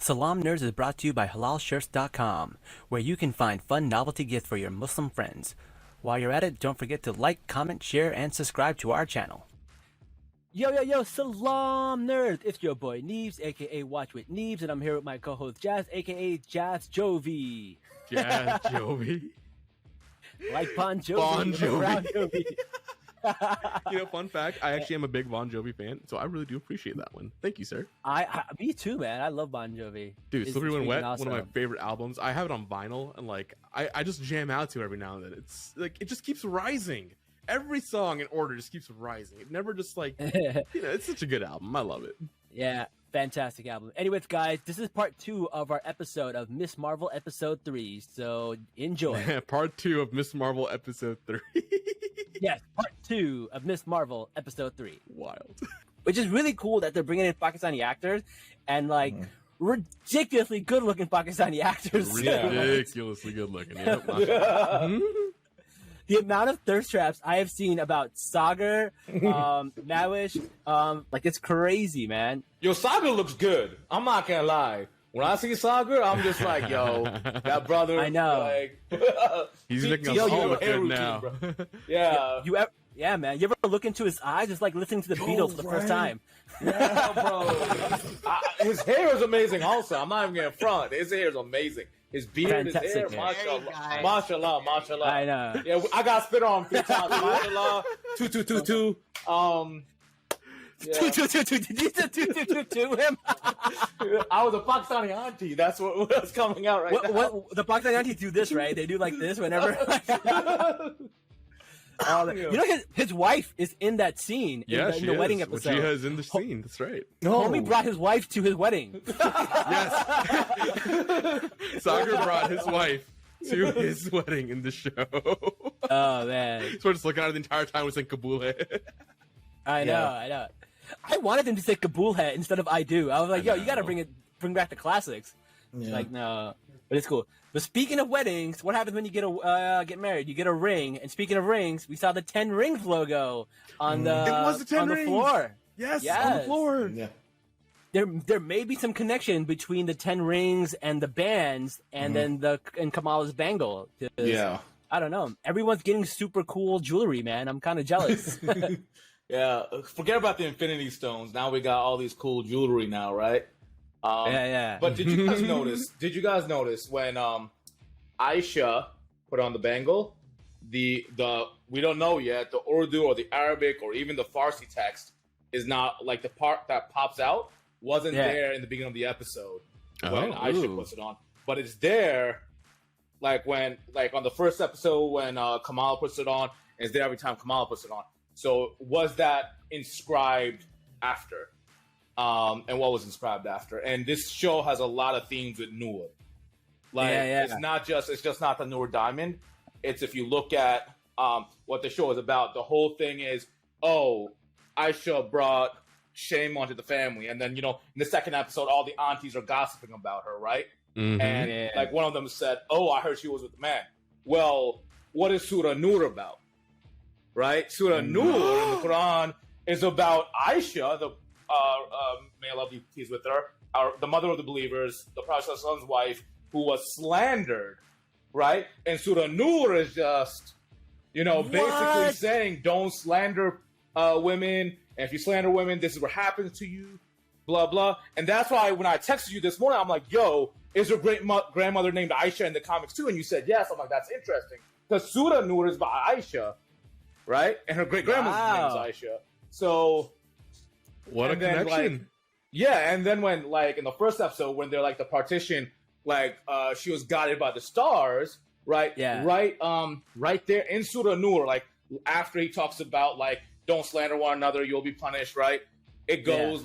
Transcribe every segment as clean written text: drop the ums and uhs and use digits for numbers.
Salaam Nerds is brought to you by halalshirts.com, where you can find fun novelty gifts for your Muslim friends. While you're at it, don't forget to like, comment, share, and subscribe to our channel. Yo, Salaam Nerds! It's your boy Neebz, aka Watch with Neebz, and I'm here with my co-host Jazz, aka Jazz Jovi. Jazz Jovi? Like Bon Jovi. Bon Jovi. Brown Jovi. You know, fun fact, I actually am a big Bon Jovi fan, so I really do appreciate that one. Thank you, sir. Me too, man. I love Bon Jovi. Dude, Slippery When Wet, awesome. one of my favorite albums. I have it on vinyl, and like I just jam out to it every now and then. It's like it just keeps rising. Every song in order just keeps rising. It never just like it's such a good album. I love it. Yeah, fantastic album. Anyways, guys, this is part 2 of our episode of Miss Marvel episode 3. So enjoy. Part 2 of Miss Marvel episode 3. Yes, part 2 of Miss Marvel episode 3. Wild. Which is really cool that they're bringing in Pakistani actors and like ridiculously good looking Pakistani actors. Ridiculously good looking. Yep. The amount of thirst traps I have seen about Saga, Mawish, like it's crazy, man. Yo, Saga looks good. I'm not gonna lie. When I see Saga, I'm just like, yo, that brother. I know. Like, He's making us all look good now. Yeah. Yeah, man. You ever look into his eyes? It's like listening to the Beatles for the first time. Yeah, bro. His hair is amazing. Also, I'm not even gonna front. His hair is amazing. His beard, his hair, mashallah, mashallah, mashallah. I know. Yeah, I got spit on 3 times. Mashallah, 2. Yeah. Did you say him? I was a Pakistani auntie. That's what was coming out right now. What the Pakistani aunties do this, right? They do like this whenever. You know, his wife is in that scene in the wedding episode. She is in the scene. That's right. Homie brought his wife to his wedding. Yes. Saga brought his wife to his wedding in the show. Oh, man. So we're just looking at it the entire time. We're saying Kabul. I know. I wanted him to say Kabul hat instead of I do. I was like, you got to bring back the classics. Yeah. Like, no. But it's cool. But speaking of weddings, what happens when you get married? You get a ring. And speaking of rings, we saw the 10 Rings logo on the floor. Yes, on the floor. Yeah. There may be some connection between the 10 Rings and the bands and then and Kamala's bangle. Yeah. I don't know. Everyone's getting super cool jewelry, man. I'm kind of jealous. Yeah. Forget about the Infinity Stones. Now we got all these cool jewelry now, right? Yeah. But did you guys notice? When Aisha put on the bangle, the we don't know yet, the Urdu or the Arabic or even the Farsi text is not like the part that pops out wasn't there in the beginning of the episode when Aisha puts it on, but it's there like when on the first episode when Kamala puts it on, and it's there every time Kamala puts it on. So was that inscribed after? And what was inscribed after? And this show has a lot of themes with Nur. It's just not the Nur diamond. It's if you look at what the show is about, the whole thing is, Aisha brought shame onto the family, and then in the second episode, all the aunties are gossiping about her, right? Mm-hmm. And like one of them said, I heard she was with the man. Well, what is Surah Nur about? Right? Surah Nur in the Quran is about Aisha, the may Allah be pleased with her, the mother of the believers, the Prophet's wife, who was slandered, right? And Surah Nur is just, basically saying, don't slander women, and if you slander women, this is what happens to you, blah, blah. And that's why when I texted you this morning, I'm like, yo, is her grandmother named Aisha in the comics too? And you said yes. I'm like, that's interesting. Because Surah Nur is by Aisha, right? And her great-grandmother's name is Aisha. So... What a connection. And then when, in the first episode, when they're, the partition, she was guided by the stars, right? Yeah. Right there in Surah Nur, after he talks about, don't slander one another, you'll be punished, right? It goes,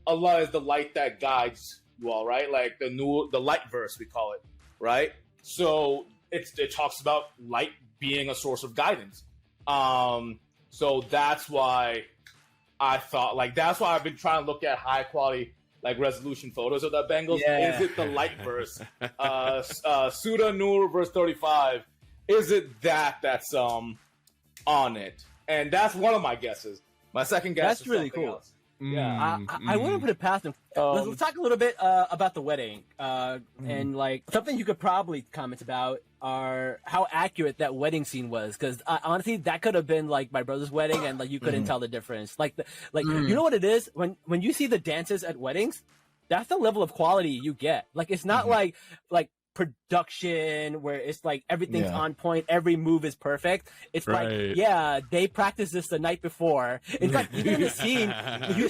Allah is the light that guides you all, right? The light verse, we call it, right? So it talks about light being a source of guidance. So that's why... I thought, that's why I've been trying to look at high quality, resolution photos of that Bengals. Yeah. Is it the light verse? Surah Nur verse 35. Is it that's on it? And that's one of my guesses. My second guess is really cool. Else. I wouldn't put it past them. Let's talk a little bit about the wedding, and like something you could probably comment about are how accurate that wedding scene was. Because honestly, that could have been like my brother's wedding, and like you couldn't tell the difference. Like, you know what it is when you see the dances at weddings, that's the level of quality you get. Like, it's not like production where it's like everything's on point, every move is perfect. It's like, they practiced this the night before. In fact, even in the scene, you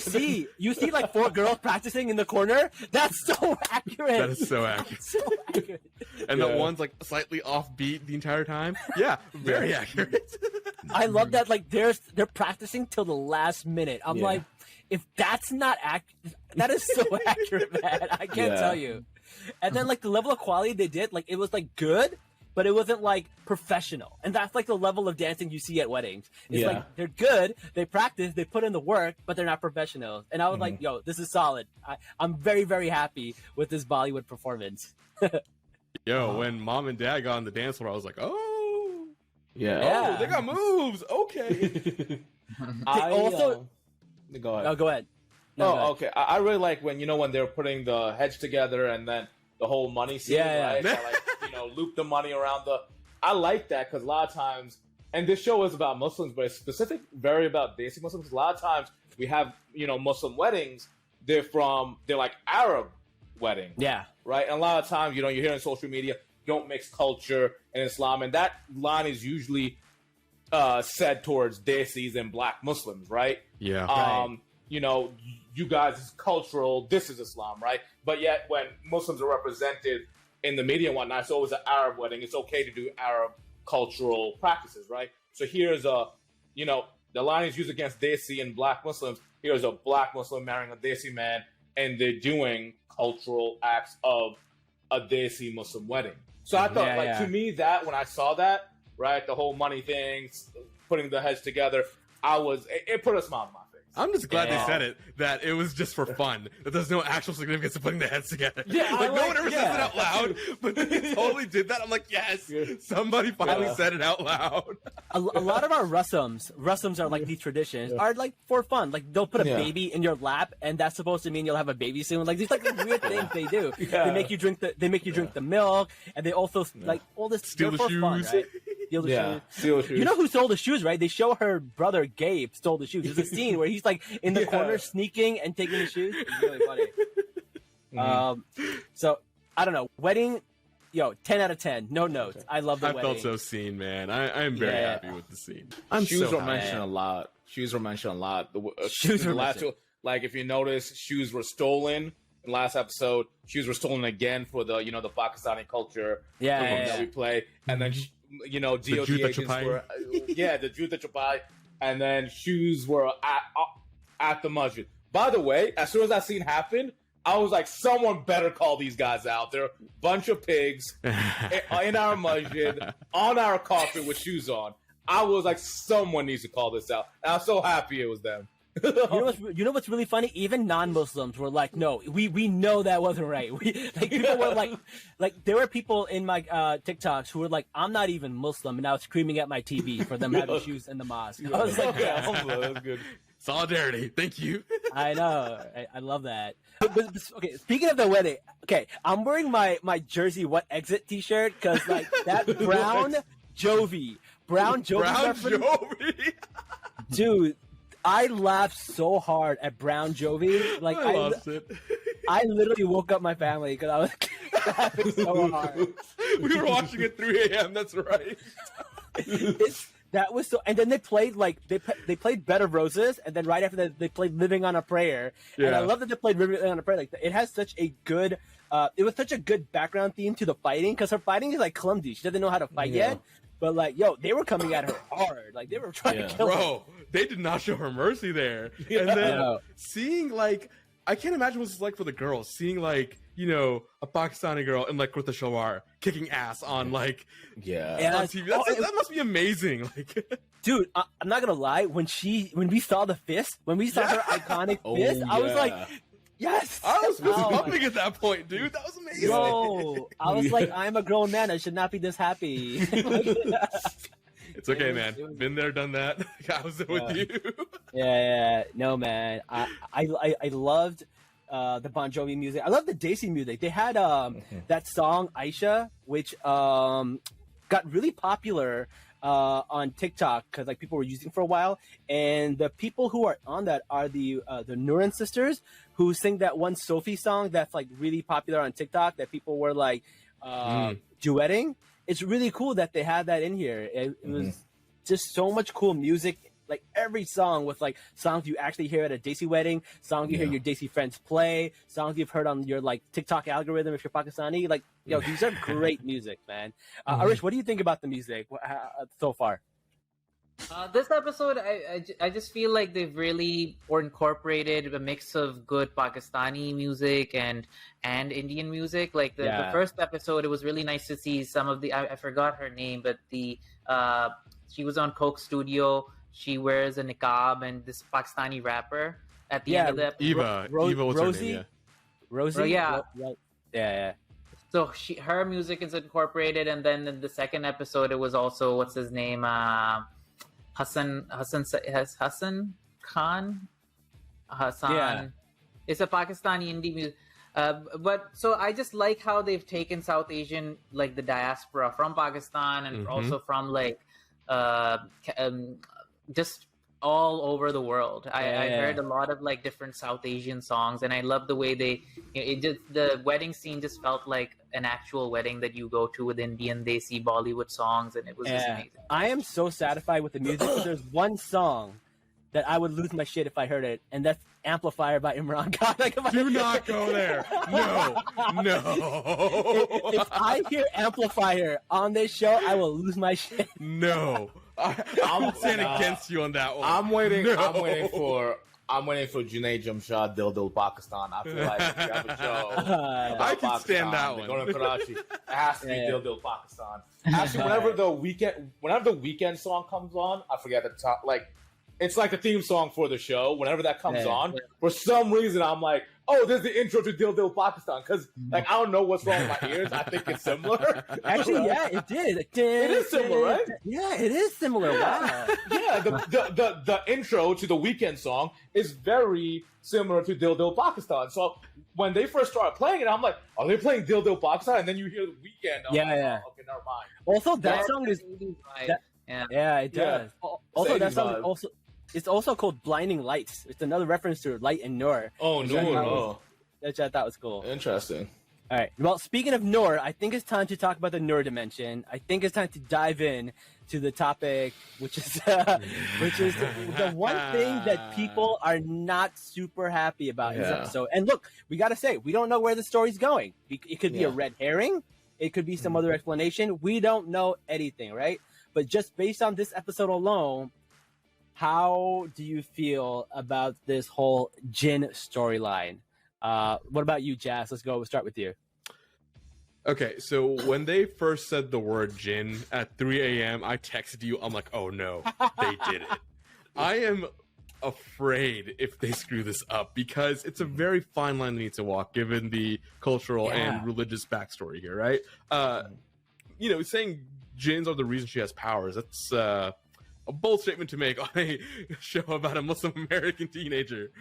see like 4 girls practicing in the corner. That's so accurate. That is so accurate. So accurate. And the one's like slightly offbeat the entire time. Yeah, very accurate. I love that. Like they're practicing till the last minute. I'm like, if that's not accurate, that is so accurate, man. I can't tell you. And then like the level of quality they did, like it was like good, but it wasn't like professional. And that's like the level of dancing you see at weddings. It's like they're good, they practice, they put in the work, but they're not professionals. And I was like, yo, this is solid. I'm very, very happy with this Bollywood performance. Yo, when mom and dad got on the dance floor, I was like, oh, Yeah. oh, they got moves. Okay. I also go ahead. Oh, go ahead. No, go ahead. Okay. I really like when when they're putting the hedge together and then the whole money scene, right? They, like, loop the money around the. I like that because a lot of times, and this show is about Muslims, but it's very about basic Muslims. A lot of times we have Muslim weddings. They're like Arab weddings. Yeah. Right. And a lot of times, you hear on social media, don't mix culture and Islam, and that line is usually said towards Desis and Black Muslims, right? Yeah. You guys is cultural, this is Islam, right? But yet when Muslims are represented in the media and whatnot, it's always an Arab wedding. It's okay to do Arab cultural practices, right? So here's the line is used against Desi and Black Muslims. Here's a Black Muslim marrying a Desi man, and they're doing cultural acts of a Desi Muslim wedding. So I thought, to me, that when I saw that, right, the whole money thing, putting the heads together, it put a smile on my face. I'm just glad they said it, that it was just for fun, that there's no actual significance to putting the heads together. Yeah, like, no one ever says it out loud, but they totally did that. I'm like, yes, somebody finally said it out loud. A lot of our Rusums are like these traditions, are like for fun. Like they'll put a baby in your lap, and that's supposed to mean you'll have a baby soon. Like these like weird things they do. They make you drink the milk, and they also like all this Steal the shoes. Fun, right? Steal the shoes. You know who stole the shoes, right? They show her brother Gabe stole the shoes. There's a scene where he's like in the corner sneaking and taking the shoes. It's really funny. So I don't know. Wedding, 10 out of 10. No notes. I love the wedding. I felt so seen, man. I'm very happy with the scene. Shoes were mentioned a lot. Shoes were mentioned a lot. Shoes were mentioned. Like if you notice, shoes were stolen. In last episode, shoes were stolen again for the the Pakistani culture that we play, and then DOD agents were the Juta Chapai, and then shoes were at the masjid. By the way, as soon as that scene happened, I was like, someone better call these guys out. They're a bunch of pigs in our masjid on our carpet with shoes on. I was like, someone needs to call this out. And I was so happy it was them. You know what's really funny? Even non-Muslims were like, no, we know that wasn't right. People were like there were people in my TikToks who were like, I'm not even Muslim, and I was screaming at my TV for them having shoes in the mosque. I was like, that's good. Solidarity, thank you. I know, I love that. But, okay, speaking of the wedding, okay, I'm wearing my Jersey What Exit T-shirt because like that brown Jovi, dude. I laughed so hard at Brown Jovi. Like I lost it. I literally woke up my family because I was laughing so hard. We were watching at 3 a.m. That's right. That was so. And then they played they played Bed of Roses, and then right after that they played Living on a Prayer. Yeah. And I love that they played Living on a Prayer. Like it has such a good. It was such a good background theme to the fighting because her fighting is like clumsy. She doesn't know how to fight yet. But like, they were coming at her hard. Like they were trying to kill her. Bro, they did not show her mercy there. And then seeing like, I can't imagine what it's like for the girls. Seeing like, a Pakistani girl in like kurta shalwar kicking ass on like, on TV. That must be amazing. Like, dude, I'm not gonna lie. When we saw the fist, when we saw her iconic fist, I was like. Yes! I was pumping at that point, dude. That was amazing. Yo, I was like, I'm a grown man. I should not be this happy. It's okay, man. Been there, done that. I was there with you. Yeah. No, man. I loved the Bon Jovi music. I love the Desi music. They had that song Aisha, which got really popular on TikTok because like people were using for a while, and the people who are on that are the Nuran sisters who sing that one Sophie song that's like really popular on TikTok that people were like duetting. It's really cool that they had that in here. It was just so much cool music. Like every song with like songs you actually hear at a Desi wedding, songs you hear your Desi friends play, songs you've heard on your like TikTok algorithm if you're Pakistani. Like, these are great music, man. Arish, what do you think about the music so far? This episode, I just feel like they've really incorporated a mix of good Pakistani music and Indian music. Like the first episode, it was really nice to see some of the I forgot her name, but she was on Coke Studio. She wears a niqab and this Pakistani rapper at the end of the episode. Eva, what's Rosie? her name? Rosie? Oh, yeah. Yeah. So her music is incorporated, and then in the second episode, it was also what's his name, Hassan Khan. Yeah. It's a Pakistani indie music. But so I just like how they've taken South Asian, like the diaspora from Pakistan and also from like just all over the world. I heard a lot of like different South Asian songs, and I love the way the wedding scene just felt like an actual wedding that you go to with Indian Desi Bollywood songs, and it was just amazing. I am so satisfied with the music. There's one song that I would lose my shit if I heard it, and that's Amplifier by Imran Khan. Do not go there. No. If I hear Amplifier on this show, I will lose my shit. No. I'm standing against you on that one. I'm waiting for Junaid Jamshad Dil Dil Pakistan. I feel like if you have a show I can stand that one. Going to Karachi, it has to be Dil Dil Pakistan. Actually, whenever the weekend song comes on, I forget the top. Like, it's like the theme song for the show. Whenever that comes on, for some reason, I'm like, oh, this is the intro to Dil Dil Pakistan. Because, like, I don't know what's wrong with my ears. I think it's similar. Actually, yeah, it did. It is similar, right? Yeah, it is similar. Wow. Yeah, the intro to the weekend song is very similar to Dil Dil Pakistan. So when they first started playing it, I'm like, are they playing Dil Dil Pakistan? And then you hear the weekend. I'm like, oh, okay, never mind. Also, that song is... Yeah, it does. Also, that song it's also called Blinding Lights. It's another reference to Light and Nur. Oh, Nur. Which I thought was cool. Interesting. All right. Well, speaking of Nur, I think it's time to talk about the Nur dimension. I think it's time to dive in to the topic, which is the one thing that people are not super happy about in this episode. And look, we got to say, we don't know where the story's going. It could be a red herring. It could be some other explanation. We don't know anything, right? But just based on this episode alone, how do you feel about this whole Jinn storyline? What about you, Jazz? Let's go. We'll start with you. Okay, so when they first said the word Jinn at 3 a.m., I texted you. I'm like, oh no, they did it. I am afraid if they screw this up because it's a very fine line they need to walk given the cultural and religious backstory here, right? Saying Jinns are the reason she has powers, that's a bold statement to make on a show about a Muslim American teenager.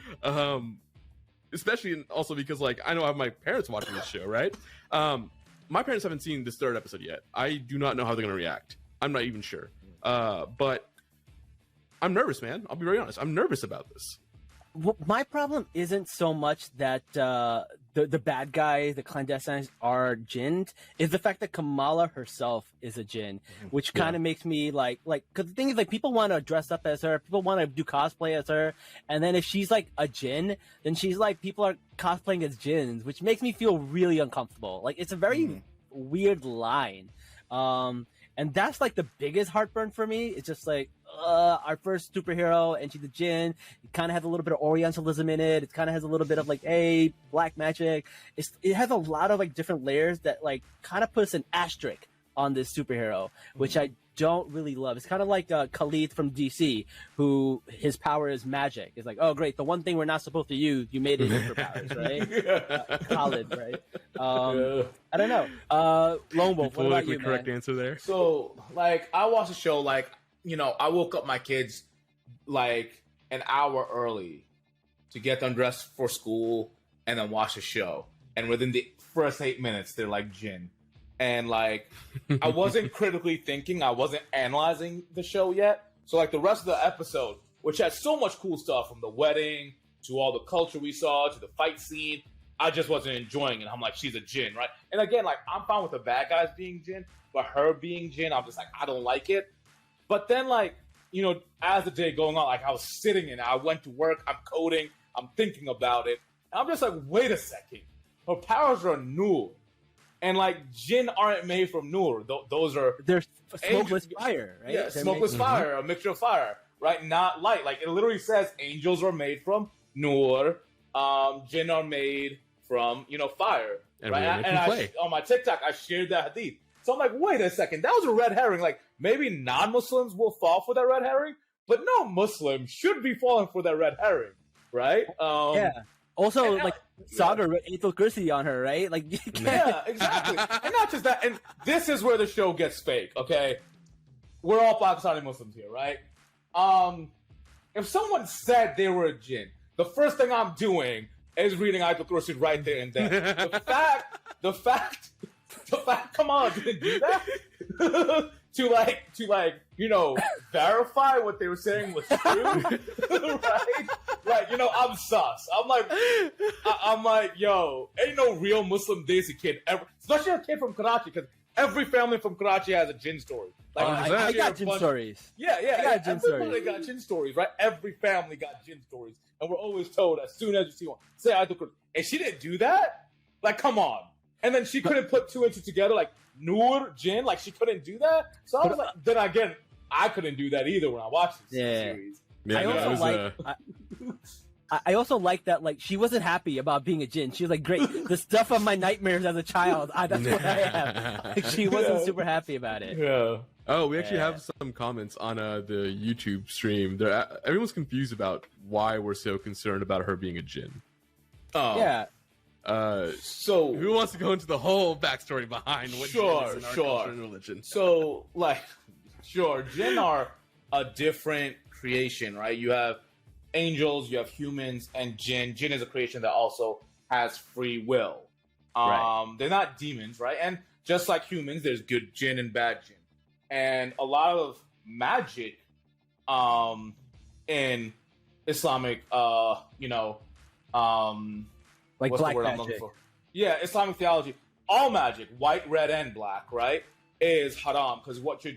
Especially also because, like, I know I have my parents watching this show, right? My parents haven't seen this third episode yet. I do not know how they're going to react. I'm not even sure. But I'm nervous, man. I'll be very honest. I'm nervous about this. Well, my problem isn't so much that the bad guys, the clandestines, are Djinns. It's the fact that Kamala herself is a Djinn, which kind of makes me like, because the thing is, like, people want to dress up as her, people want to do cosplay as her, and then if she's like a Djinn, then she's like, people are cosplaying as Djinns, which makes me feel really uncomfortable. Like, it's a very weird line. And that's like the biggest heartburn for me. It's just like, our first superhero, and she's a Djinn. It kind of has a little bit of Orientalism in it. It kind of has a little bit of like, hey, black magic. It has a lot of like different layers that like kind of puts an asterisk on this superhero, which I don't really love. It's kind of like Khalid from DC, who his power is magic. It's like, oh great, the one thing we're not supposed to use, you made it superpowers, right? Khalid, right? I don't know. Lone Wolf, what about you, correct answer there. So, like, I watched the show, like, I woke up my kids like an hour early to get them dressed for school and then watch the show. And within the first 8 minutes, they're like Jinn. And like, I wasn't critically thinking, I wasn't analyzing the show yet. So like the rest of the episode, which had so much cool stuff from the wedding to all the culture we saw to the fight scene, I just wasn't enjoying it. I'm like, she's a Jinn, right? And again, like, I'm fine with the bad guys being Jinn, but her being Jinn, I'm just like, I don't like it. But then, like, as the day going on, like, I was sitting in it. I went to work. I'm coding. I'm thinking about it. And I'm just like, wait a second. Her powers are Nur. And, like, Jinn aren't made from Nur. Those are... They're smokeless fire, right? Yeah, smokeless fire, a mixture of fire, right? Not light. Like, it literally says angels are made from Nur. Jinn are made from, fire. And right? On my TikTok, I shared that hadith. So I'm like, wait a second, that was a red herring. Like, maybe non-Muslims will fall for that red herring, but no Muslim should be falling for that red herring, right? Yeah. Also, like, Saga wrote Eighth Kursi on her, right? Like, yeah, exactly. And not just that. And this is where the show gets fake, okay? We're all Pakistani Muslims here, right? If someone said they were a Jinn, the first thing I'm doing is reading Ayatul Kursi right there and then. The fact, come on, didn't do that? to verify what they were saying was true, right? Like, I'm sus. I'm like, yo, ain't no real Muslim Desi kid ever, especially a kid from Karachi, because every family from Karachi has a Jinn story. Like, I got Jinn stories. Yeah, I got Jinn everybody got Jinn stories, right? Every family got Jinn stories, and we're always told as soon as you see one, say Ayatul Kursi. And she didn't do that. Like, come on. And then she couldn't put two and two together, like Nur, Jinn, like she couldn't do that. So I was like, then again, I couldn't do that either when I watched this series. Yeah, I also like that, like, she wasn't happy about being a Jinn. She was like, great, the stuff of my nightmares as a child, that's what I am. Like, she wasn't super happy about it. Yeah. Oh, we actually have some comments on the YouTube stream. Everyone's confused about why we're so concerned about her being a Jinn. Oh. Yeah. So who wants to go into the whole backstory behind what Jinn is in our culture and religion? So, like, Jinn are a different creation, right? You have angels, you have humans, and Jinn. Jinn is a creation that also has free will. Right. They're not demons, right? And just like humans, there's good Jinn and bad Jinn. And a lot of magic in Islamic, like what's black the word magic. I'm looking for? Yeah, Islamic theology. All magic, white, red, and black, right, is haram, because what you're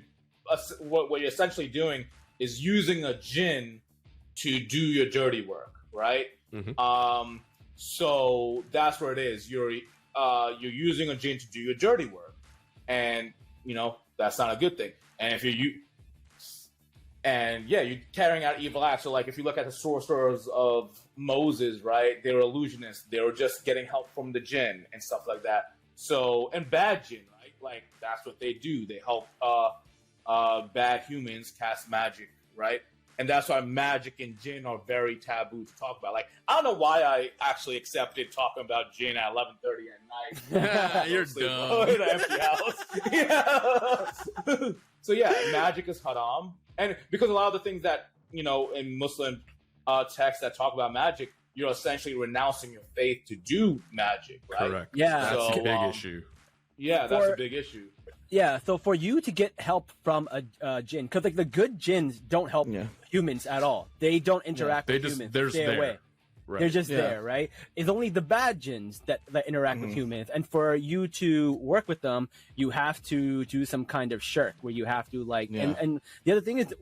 essentially doing is using a Jinn to do your dirty work, right? Mm-hmm. So that's where it is. You're using a Jinn to do your dirty work, and that's not a good thing. And if you're carrying out evil acts. So, like, if you look at the sorcerers of Moses, right, they were illusionists. They were just getting help from the Jinn and stuff like that. So, and bad Jinn, right, like, that's what they do. They help bad humans cast magic, right? And that's why magic and Jinn are very taboo to talk about. Like, I don't know why I actually accepted talking about Jinn at 11:30 at night. You're dumb. In an empty house. Yeah. So yeah, magic is haram, and because a lot of the things that in Muslim texts that talk about magic, you're essentially renouncing your faith to do magic, right? Correct. Yeah, that's a big issue. Yeah, that's a big issue. Yeah, so for you to get help from a Jinn, because like the good Jinns don't help humans at all. They don't interact with humans. They're Stay there. away. Right. They're just there, right? It's only the bad Jinns that interact with humans. And for you to work with them, you have to do some kind of shirk where you have to and the other thing is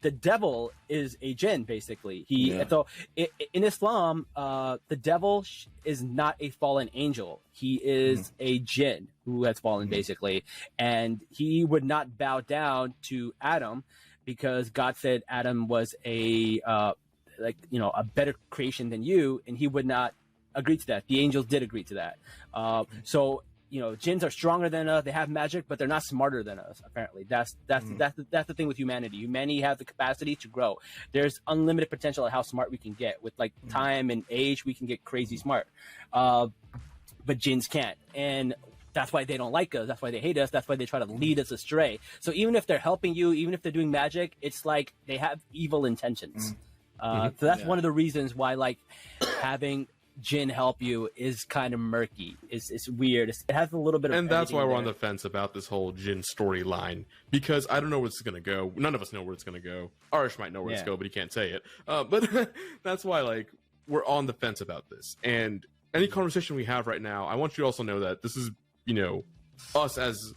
the devil is a Jinn, basically. So in Islam, the devil is not a fallen angel. He is a Jinn who has fallen, basically. And he would not bow down to Adam because God said Adam was a better creation than you, and he would not agree to that. The angels did agree to that. So Jinns are stronger than us. They have magic, but they're not smarter than us. Apparently, that's the thing with humanity. Humanity has the capacity to grow. There's unlimited potential at how smart we can get. With time and age, we can get crazy smart. But Jinns can't, and that's why they don't like us. That's why they hate us. That's why they try to lead us astray. So even if they're helping you, even if they're doing magic, it's like they have evil intentions. So that's one of the reasons why like having Djinn help you is kind of murky. It's weird. It has a little bit of, and that's why we're on the fence about this whole Djinn storyline, because I don't know where it's gonna go. None of us know where it's gonna go. Arish might know where it's going, but he can't say it. But that's why like we're on the fence about this. And any conversation we have right now, I want you to also know that this is, you know, us as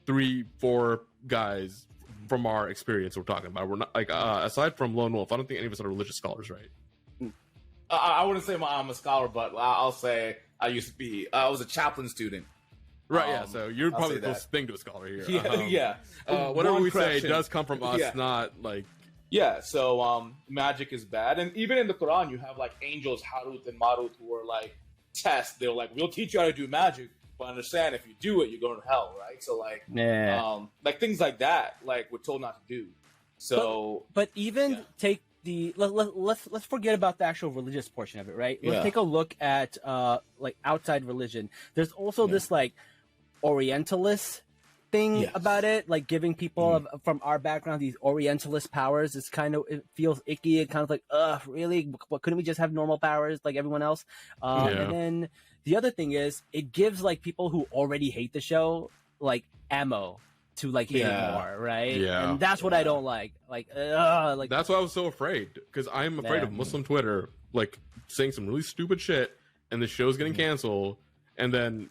3-4 guys from our experience we're talking about. We're not like aside from Lone Wolf, I don't think any of us are religious scholars, right? I wouldn't say I'm a scholar, but I'll say I used to be. I was a chaplain student. Right, yeah. So you're probably the closest thing to a scholar here. Yeah. Whatever we say does come from us, not like. Yeah. So magic is bad, and even in the Quran, you have like angels Harut and Marut who are like tests. They're like, we'll teach you how to do magic, but understand if you do it, you're going to hell, right? So like, like things like that, like we're told not to do. So, but even take. Let's forget about the actual religious portion of it, right? Let's take a look at like outside religion. There's also this like Orientalist thing about it, like giving people from our background these Orientalist powers. It's kind of, it feels icky. It kind of like, really? What, couldn't we just have normal powers like everyone else? And then the other thing is, it gives like people who already hate the show like ammo to like hate it more, right? And that's what I don't like. Like that's why I was so afraid, because I'm afraid of Muslim Twitter like saying some really stupid shit, and the show's getting canceled, and then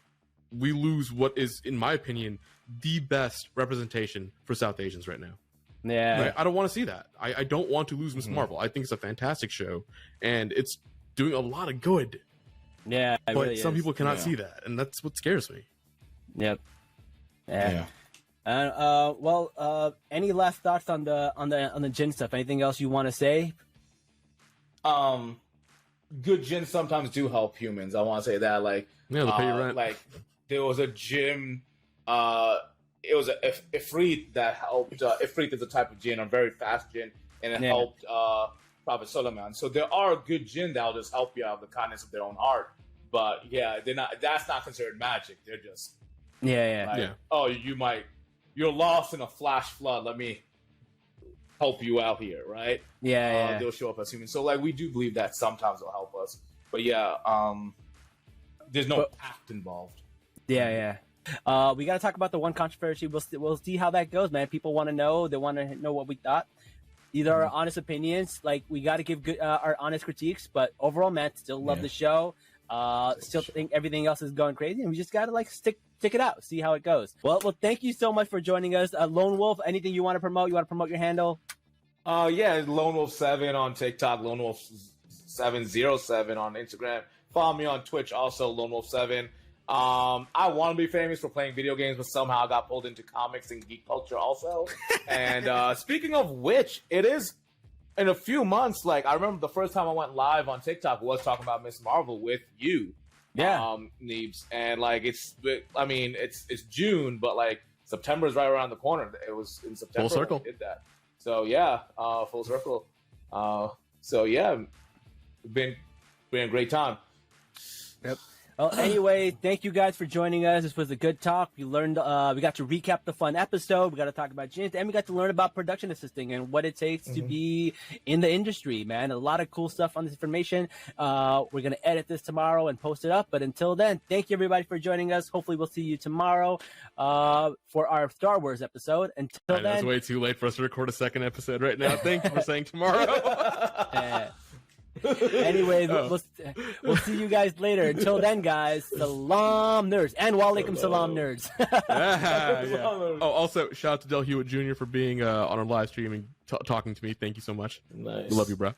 we lose what is, in my opinion, the best representation for South Asians right now. Like, I don't want to see that. I don't want to lose Miss Marvel. I think it's a fantastic show, and it's doing a lot of good. But really some people cannot see that, and that's what scares me. Any last thoughts on the Djinn stuff? Anything else you want to say? Good Djinn sometimes do help humans. I want to say that, like, they'll pay your rent. Like, there was a Djinn. It was a Ifrit that helped. Ifrit is a type of Djinn, a very fast Djinn, and it helped Prophet Salaam. So there are good Djinn that'll just help you out of the kindness of their own heart. But they're not. That's not considered magic. They're just oh, you're lost in a flash flood. Let me help you out here, right? They'll show up as humans. So, like, we do believe that sometimes they'll help us. But there's no act involved. We got to talk about the one controversy. We'll see how that goes, man. People want to know. They want to know what we thought. These are our honest opinions. Like, we got to give our honest critiques. But overall, man, still love the show. Still think everything else is going crazy, and we just gotta like stick it out, see how it goes. Well, thank you so much for joining us. Lone Wolf, anything you want to promote? You want to promote your handle? Lone Wolf 7 on TikTok, Lone Wolf 707 on Instagram. Follow me on Twitch, also Lone Wolf 7. I want to be famous for playing video games, but somehow I got pulled into comics and geek culture also. And speaking of which, it is in a few months. Like, I remember the first time I went live on TikTok was talking about Miss Marvel with you, Neebz. And like, it's June, but like September is right around the corner. It was in September. Full circle. When I did that. So full circle. Been a great time. Well, anyway, thank you guys for joining us. This was a good talk. We learned, we got to recap the fun episode. We got to talk about Djinns, and we got to learn about production assisting and what it takes to be in the industry, man. A lot of cool stuff on this information. We're going to edit this tomorrow and post it up. But until then, thank you everybody for joining us. Hopefully we'll see you tomorrow for our Star Wars episode. Until then, it's way too late for us to record a second episode right now. Thank you for saying tomorrow. Anyways, we'll see you guys later. Until then, guys, Salaam nerds, and walaikum salam nerds. Oh, also shout out to Del Hewitt Jr. for being on our live stream and talking to me. Thank you so much. Nice. We love you, bro.